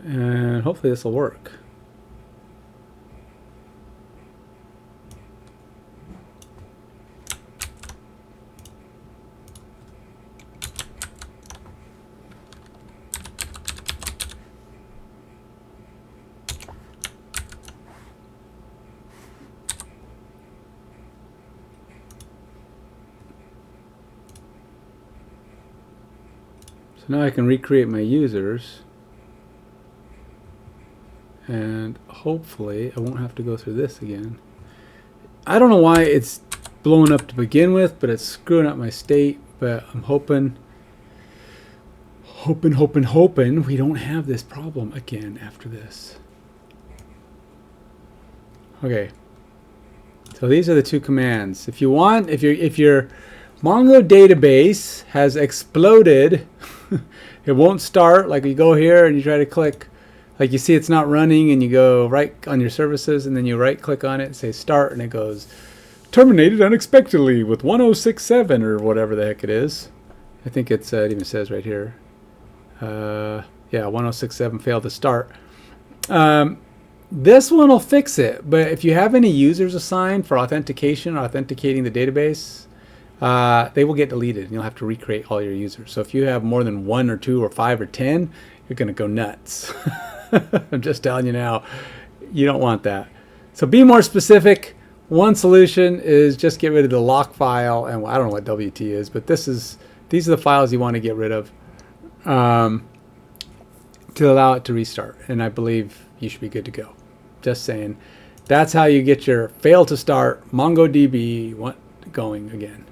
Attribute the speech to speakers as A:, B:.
A: And hopefully this will work. So now I can recreate my users, and hopefully I won't have to go through this again. I don't know why it's blowing up to begin with, but it's screwing up my state. But I'm hoping we don't have this problem again after this. Okay, so these are the two commands. If you want, if your Mongo database has exploded, it won't start. Like you go here and you try to click, like you see it's not running, and you go right on your services, and then you right click on it and say start, and it goes terminated unexpectedly with 1067 or whatever the heck it is. I think it's it even says right here. Yeah, 1067 failed to start. This one will fix it, but if you have any users assigned for authentication or authenticating the database, they will get deleted, and you'll have to recreate all your users. So if you have more than 1 or 2 or 5 or 10, you're going to go nuts. I'm just telling you now, you don't want that. So be more specific. One solution is just get rid of the lock file, and I don't know what WT is, but these are the files you want to get rid of to allow it to restart. And I believe you should be good to go. Just saying. That's how you get your fail to start MongoDB going again.